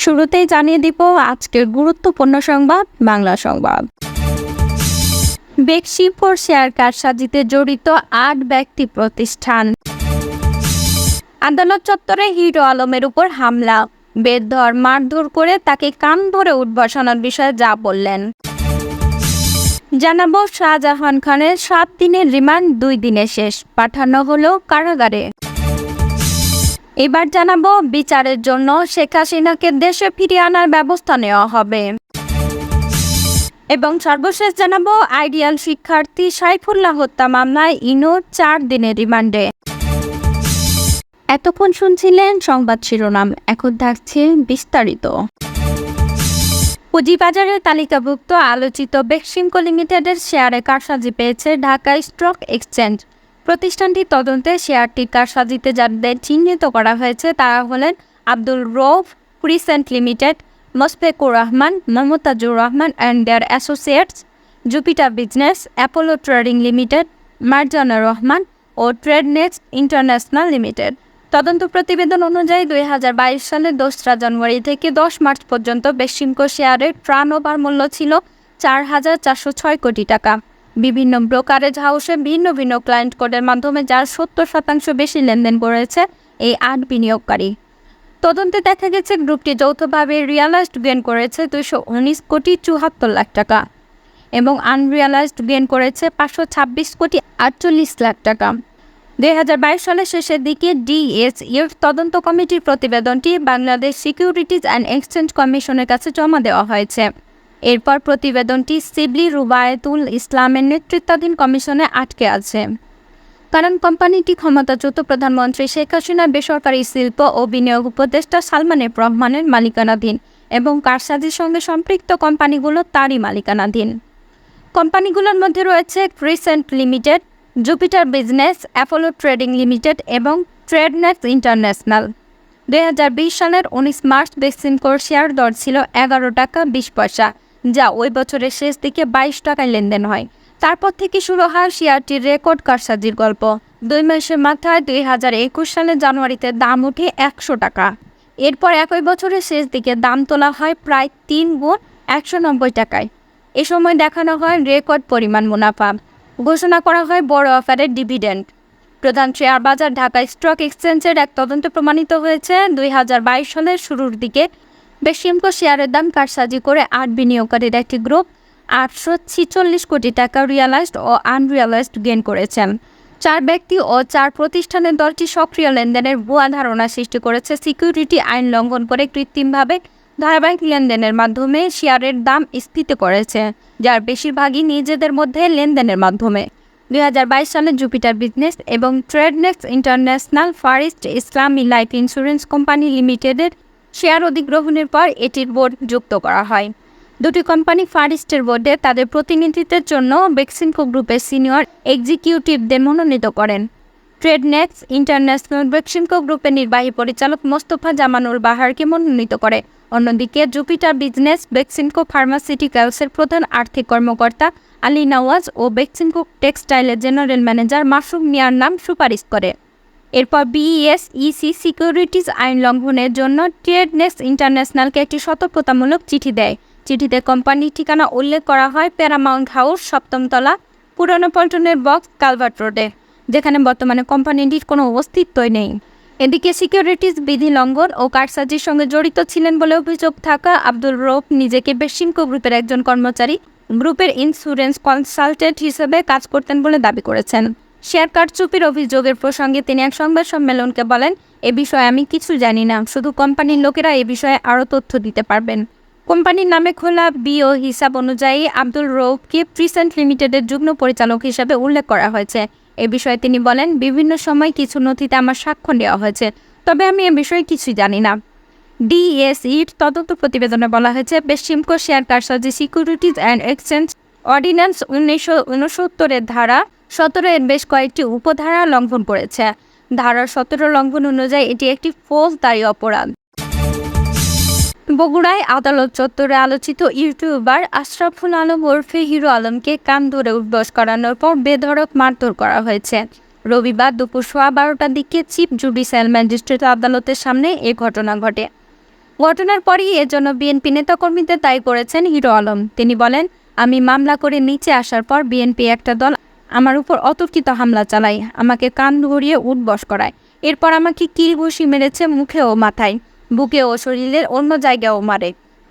শুরুতেই জানিয়ে দিব আজকের গুরুত্বপূর্ণ সংবাদ বাংলা সংবাদ। বেক্সিমকো শেয়ার কারসাজিতে জড়িত ৮ ব্যক্তি প্রতিষ্ঠান। আদালত চত্বরে হিরো আলমের উপর হামলা, বেধড় মারধর করে তাকে কান ধরে উঠবসানোর বিষয়ে যা বললেন। জানাবো শাহজাহান খানের ৭ দিনের রিমান্ড ২ দিনে শেষ, পাঠানো হলো কারাগারে। এবার জানাবো বিচারের জন্য শেখ হাসিনাকে দেশে ফিরিয়ে আনার ব্যবস্থা নেওয়া হবে। এবং সর্বশেষ জানাবো আইডিয়াল শিক্ষার্থী সাইফুল্লাহ হত্যা মামলায় ইনু ৪ দিনের রিমান্ডে। এতক্ষণ শুনছিলেন সংবাদ শিরোনাম, এখন থাকছে বিস্তারিত। পুঁজিবাজারের তালিকাভুক্ত আলোচিত বেক্সিমকো লিমিটেডের শেয়ারে কারসাজি পেয়েছে ঢাকা স্টক এক্সচেঞ্জ। প্রতিষ্ঠানটির তদন্তে শেয়ারটির কারসাজিতে যাদের চিহ্নিত করা হয়েছে তারা হলেন Abdul Rouf Crescent limited, Moshfekur Rahman, Momtajur Rahman and their associates, Jupiter business, Apollo trading limited, Marjana Rahman ও ট্রেডনেক্স ইন্টারন্যাশনাল লিমিটেড। তদন্ত প্রতিবেদন অনুযায়ী ২০২২ সালের ২রা জানুয়ারি থেকে ১০ মার্চ পর্যন্ত বেক্সিমকো শেয়ারের টার্নওভার মূল্য ছিল ৪,৪০৬ কোটি টাকা। বিভিন্ন ব্রোকারেজ হাউসে ভিন্ন ভিন্ন ক্লায়েন্ট কোডের মাধ্যমে যার ৭০% বেশি লেনদেন করেছে এই ৮ বিনিয়োগকারী। তদন্তে দেখা গেছে গ্রুপটি যৌথভাবে রিয়ালাইজড গেইন করেছে ২১৯ কোটি ৭৪ লাখ টাকা এবং আনরিয়ালাইজড গেইন করেছে ৫২৬ কোটি ৪৮ লাখ টাকা। ২০২২ সালের শেষের দিকে ডিএসইর তদন্ত কমিটির প্রতিবেদনটি বাংলাদেশ সিকিউরিটিজ অ্যান্ড এক্সচেঞ্জ কমিশনের কাছে জমা দেওয়া হয়েছে। এরপর প্রতিবেদনটি সিবলি রুবায়েতুল ইসলামের নেতৃত্বাধীন কমিশনে আটকে আছে, কারণ কোম্পানিটি ক্ষমতাচ্যুত প্রধানমন্ত্রী শেখ হাসিনার বেসরকারি শিল্প ও বিনিয়োগ উপদেষ্টা সালমান এফ রহমানের মালিকানাধীন এবং কারসাজির সঙ্গে সম্পৃক্ত কোম্পানিগুলো তারই মালিকানাধীন। কোম্পানিগুলোর মধ্যে রয়েছে crescent limited, Jupiter business, Apollo trading limited এবং ট্রেডনেক্স ইন্টারন্যাশনাল। ২০২০ সালের ১৯ মার্চ বেক্সিমকোর শেয়ার দর ছিল ১১ টাকা ২০ পয়সা, যা ওই বছরের শেষ দিকে ২২ টাকায় লেনদেন হয়। তারপর থেকে শুরু হয় শেয়ারটির রেকর্ড কারসাজির গল্প। ২ মাসের মাথায় ২০২১ সালের জানুয়ারিতে দাম ওঠে ১০০ টাকা। এরপর একই বছরের শেষ দিকে দাম তোলা হয় প্রায় ৩ গুণ ১৯০ টাকায়। এ সময় দেখানো হয় রেকর্ড পরিমাণ মুনাফা, ঘোষণা করা হয় বড় আকারের ডিভিডেন্ড। প্রধান শেয়ার বাজার ঢাকা স্টক এক্সচেঞ্জের এক তদন্তে প্রমাণিত হয়েছে ২০২২ সালের শুরুর দিকে বেক্সিমকো শেয়ারের দাম কারসাজি করে ৮ বিনিয়োগকারীর একটি গ্রুপ ৮৪৬ কোটি টাকা রিয়ালাইজড ও আনরিয়ালাইজড গেইন করেছেন। ৪ ব্যক্তি ও ৪ প্রতিষ্ঠানের দলটি সক্রিয় লেনদেনের ভুয়া ধারণা সৃষ্টি করেছে, সিকিউরিটি আইন লঙ্ঘন করে কৃত্রিমভাবে ধারাবাহিক লেনদেনের মাধ্যমে শেয়ারের দাম স্ফীত করেছে, যার বেশিরভাগই নিজেদের মধ্যে লেনদেনের মাধ্যমে। ২০২২ সালে জুপিটার বিজনেস এবং ট্রেডনেক্স ইন্টারন্যাশনাল ফার ইস্ট ইসলামী লাইফ ইন্স্যুরেন্স কোম্পানি লিমিটেডের শেয়ার অধিগ্রহণের পর এটির বোর্ড যুক্ত করা হয়। দুটি কোম্পানি ফার ইস্টের বোর্ডে তাদের প্রতিনিধিত্বের জন্য বেক্সিমকো গ্রুপের সিনিয়র এক্সিকিউটিভদের মনোনীত করেন। ট্রেডনেক্স ইন্টারন্যাশনাল বেক্সিমকো গ্রুপের নির্বাহী পরিচালক মোস্তফা জামানুল বাহারকে মনোনীত করে। অন্যদিকে জুপিটার বিজনেস বেক্সিমকো ফার্মাসিউটিক্যালসের প্রধান আর্থিক কর্মকর্তা আলী নওয়াজ ও বেক্সিমকো টেক্সটাইলের জেনারেল ম্যানেজার মাসুম মিয়ার নাম সুপারিশ করে। এরপর বিএসইসি সিকিউরিটিজ আইন লঙ্ঘনের জন্য ট্রেডনেক্স ইন্টারন্যাশনালকে একটি সতর্কতামূলক চিঠি দেয়। চিঠিতে কোম্পানির ঠিকানা উল্লেখ করা হয় প্যারামাউন্ট হাউস, ৭ম তলা, পুরানো পল্টনের বক্স, কালভার্ট রোডে, যেখানে বর্তমানে কোম্পানিটির কোনো অস্তিত্বই নেই। এদিকে সিকিউরিটিজ বিধি লঙ্ঘন ও কারসাজির সঙ্গে জড়িত ছিলেন বলে অভিযোগ থাকা আব্দুল রৌফ নিজেকে বেক্সিমকো গ্রুপের একজন কর্মচারী, গ্রুপের ইন্স্যুরেন্স কনসালটেন্ট হিসেবে কাজ করতেন বলে দাবি করেছেন। শেয়ার কারচুপির অভিযোগের প্রসঙ্গে তিনি এক সংবাদ সম্মেলনকে বলেন, এ বিষয়ে আমি কিছু জানি না, শুধু কোম্পানির লোকেরা এ বিষয়ে আরও তথ্য দিতে পারবেন। কোম্পানির নামে খোলা বিও হিসাব অনুযায়ী আব্দুল রৌফকে ক্রিসেন্ট লিমিটেডের যুগ্ম পরিচালক হিসেবে উল্লেখ করা হয়েছে। এ বিষয়ে তিনি বলেন, বিভিন্ন সময় কিছু নথিতে আমার স্বাক্ষর দেওয়া হয়েছে, তবে আমি এ বিষয়ে কিছুই জানি না। ডিএসইর তদন্ত প্রতিবেদনে বলা হয়েছে, বেক্সিমকো শেয়ার কারসাজি সিকিউরিটিজ অ্যান্ড এক্সচেঞ্জ অর্ডিন্যান্স ১৯৬৯-এর ধারা ১৭-এর বেশ কয়েকটি উপধারা লঙ্ঘন করেছে। ধারা ১৭ লঙ্ঘন অনুযায়ী এটি একটি ফৌজদারি অপরাধ। বগুড়ায় আদালত চত্বরে আলোচিত ইউটিউবার আশরাফুল আলম ওরফে হিরো আলমকে কান ধরে উঠবস করানোর পর বেধড়ক মারধর করা হয়েছে। রবিবার দুপুর ১২:১২টার দিকে চিফ জুডিশিয়াল ম্যাজিস্ট্রেট আদালতের সামনে এ ঘটনা ঘটে। ঘটনার পরই এজন্য বিএনপি নেতাকর্মীদের দায়ী করেছেন হিরো আলম। তিনি বলেন, আমি মামলা করে নিচে আসার পর বিএনপি একটা দল আমার উপর অতর্কিত হামলা চালায়, আমাকে কান ধরিয়ে উঠবস করায়। এরপর আমাকে কিল ঘুষি মেরেছে মুখে ও মাথায়, বুকে ও শরীরের অন্য জায়গাও মারে।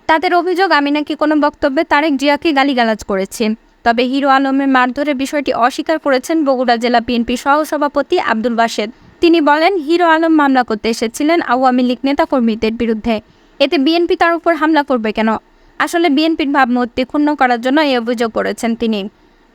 তাদের অভিযোগ আমি নাকি কোনো বক্তব্যে তারেক জিয়াকে গালিগালাজ করেছি। তবে হিরো আলমের মারধরের বিষয়টি অস্বীকার করেছেন বগুড়া জেলা বিএনপি সহসভাপতি আব্দুল বাসেদ। তিনি বলেন, হিরো আলম মামলা করতে এসেছিলেন আওয়ামী লীগ নেতাকর্মীদের বিরুদ্ধে, এতে বিএনপি তার উপর হামলা করবে কেন? আসলে বিএনপির ভাবমূর্তি ক্ষুণ্ণ করার জন্য এই অভিযোগ করেছেন তিনি।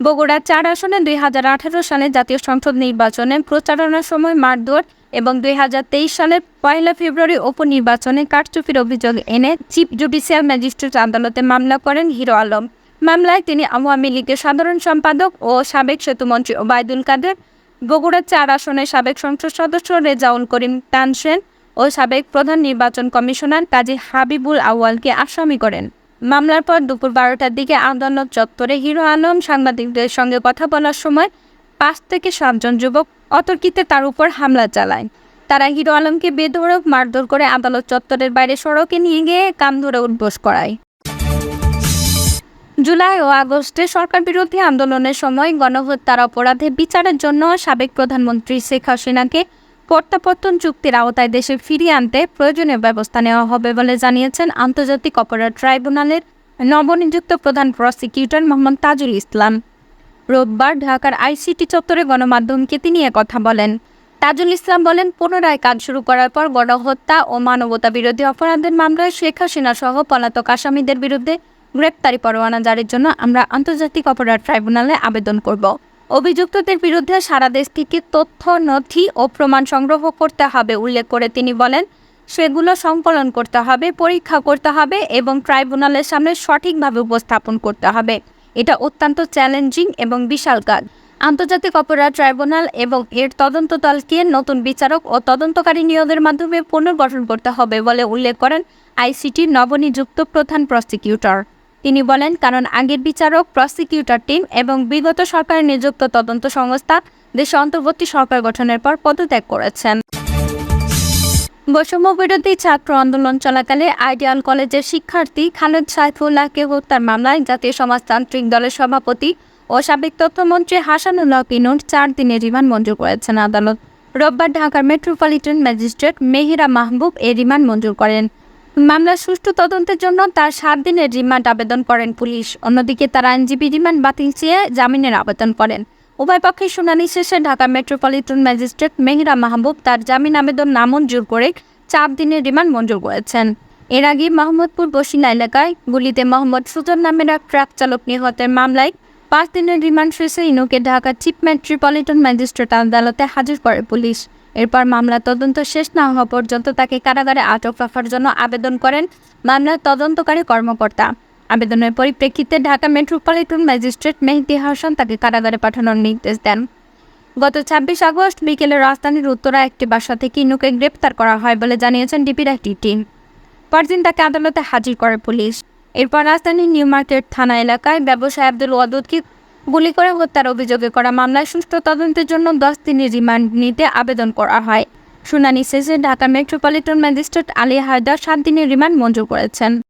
বগুড়া 4 আসনে 2018 সালে জাতীয় সংসদ নির্বাচনে প্রচারণার সময় মারধর এবং 2023 সালের 1 ফেব্রুয়ারি উপনির্বাচনে কারচুপির অভিযোগ এনে চিফ জুডিশিয়াল ম্যাজিস্ট্রেট আদালতে মামলা করেন হিরো আলম। মামলায় তিনি আওয়ামী লীগের সাধারণ সম্পাদক ও সাবেক সেতুমন্ত্রী ওবায়দুল কাদের, বগুড়া 4 আসনের সাবেক সংসদ সদস্য রেজাউল করিম তানসেন ও সাবেক প্রধান নির্বাচন কমিশনার কাজী হাবিবুল আউয়ালকে আসামি করেন। মামলার পর দুপুর 12টার দিকে আদালত চত্বরে হিরো আলম সাংবাদিকদের সঙ্গে কথা বলার সময় 5 থেকে 7 জন যুবক অতর্কিতে তার উপর হামলা চালায়। তারা হিরো আলমকে বেধড়ক মারধর করে আদালত চত্বরের বাইরে সড়কে নিয়ে গিয়ে কান ধরে উঠবোস করায়। জুলাই ও আগস্টে সরকার বিরোধী আন্দোলনের সময় গণহত্যার অপরাধে বিচারের জন্য সাবেক প্রধানমন্ত্রী শেখ হাসিনাকে প্রত্যাবর্তন চুক্তির আওতায় দেশে ফিরিয়ে আনতে প্রয়োজনীয় ব্যবস্থা নেওয়া হবে বলে জানিয়েছেন আন্তর্জাতিক অপরাধ ট্রাইব্যুনালের নবনিযুক্ত প্রধান প্রসিকিউটর মোহাম্মদ তাজুল ইসলাম। রোববার ঢাকার আইসিটি চত্বরে গণমাধ্যমকে তিনি কথা বলেন। তাজুল ইসলাম বলেন, পুনরায় কাজ শুরু করার পর গণহত্যা ও মানবতা বিরোধী অপরাধের মামলায় শেখ হাসিনা সহ পলাতক আসামিদের বিরুদ্ধে গ্রেপ্তারি পরোয়ানা জারির জন্য আমরা আন্তর্জাতিক অপরাধ ট্রাইব্যুনালে আবেদন করব। অভিযুক্তদের বিরুদ্ধে সারা দেশ থেকে তথ্য, নথি ও প্রমাণ সংগ্রহ করতে হবে উল্লেখ করে তিনি বলেন, সেগুলো সংকলন করতে হবে, পরীক্ষা করতে হবে এবং ট্রাইব্যুনালের সামনে সঠিকভাবে উপস্থাপন করতে হবে। এটা অত্যন্ত চ্যালেঞ্জিং এবং বিশাল কাজ। আন্তর্জাতিক অপরাধ ট্রাইব্যুনাল এবং এর তদন্ত দলকে নতুন বিচারক ও তদন্তকারী নিয়োগের মাধ্যমে পুনর্গঠন করতে হবে বলে উল্লেখ করেন আইসিটির নবনিযুক্ত প্রধান প্রসিকিউটর। তিনি বলেন, কারণ আগের বিচারক, প্রসিকিউটর টিম এবং বিগত সরকারের নিযুক্ত তদন্ত সংস্থা দেশে অন্তর্বর্তী সরকার গঠনের পর পদত্যাগ করেছেন। বৈষম্য বিরোধী ছাত্র আন্দোলন চলাকালে আইডিয়াল কলেজের শিক্ষার্থী খালেদ সাইফুল্লাহকে হত্যার মামলায় জাতীয় সমাজতান্ত্রিক দলের সভাপতি ও সাবেক তথ্যমন্ত্রী হাসানুল্লাহ কিনুর 4 দিনের রিমান্ড মঞ্জুর করেছেন আদালত। রোববার ঢাকার মেট্রোপলিটন ম্যাজিস্ট্রেট মেহিরা মাহবুব এই রিমান্ড মঞ্জুর করেন। মামলার সুষ্ঠু তদন্তের জন্য তার 7 দিনের রিমান্ড আবেদন করেন পুলিশ। অন্যদিকে তার আইনজীবী রিমান্ড বাতিল চেয়ে জামিনের আবেদন করেন। উভয় পক্ষের শুনানি শেষে ঢাকা মেট্রোপলিটন ম্যাজিস্ট্রেট মেহিরা মাহবুব তার জামিন আবেদন নামঞ্জুর করে 4 দিনের রিমান্ড মঞ্জুর করেছেন। এর আগে মোহাম্মদপুর বসিলা এলাকায় গুলিতে মোহাম্মদ সুজন নামের এক ট্রাক চালক নিহতের মামলায় 5 দিনের রিমান্ড শেষে ইনুকে ঢাকা চিফ মেট্রোপলিটন ম্যাজিস্ট্রেট আদালতে হাজির করে পুলিশ। এরপর মামলার তদন্ত শেষ না হওয়া পর্যন্ত তাকে কারাগারে আটক রাখার জন্য আবেদন করেন মামলার তদন্তকারী কর্মকর্তা। আবেদনের পরিপ্রেক্ষিতে ঢাকা মেট্রোপলিটন ম্যাজিস্ট্রেট মেহেদী হাসান তাকে কারাগারে পাঠানোর নির্দেশ দেন। গত 26 আগস্ট বিকেলে রাজধানীর উত্তরা একটি বাসা থেকে ইনুকে গ্রেপ্তার করা হয় বলে জানিয়েছেন ডিবির একটি টিম। পরদিন তাকে আদালতে হাজির করে পুলিশ। এরপর রাজধানীর নিউ মার্কেট থানা এলাকায় ব্যবসায়ী আব্দুল ওয়াদুদকে গুলি করে হত্যার অভিযোগে করা মামলায় সুষ্ঠু তদন্তের জন্য 10 দিনের রিমান্ড নিতে আবেদন করা হয়। শুনানি শেষে ঢাকা মেট্রোপলিটন ম্যাজিস্ট্রেট আলী হায়দার 7 দিনের রিমান্ড মঞ্জুর করেছেন।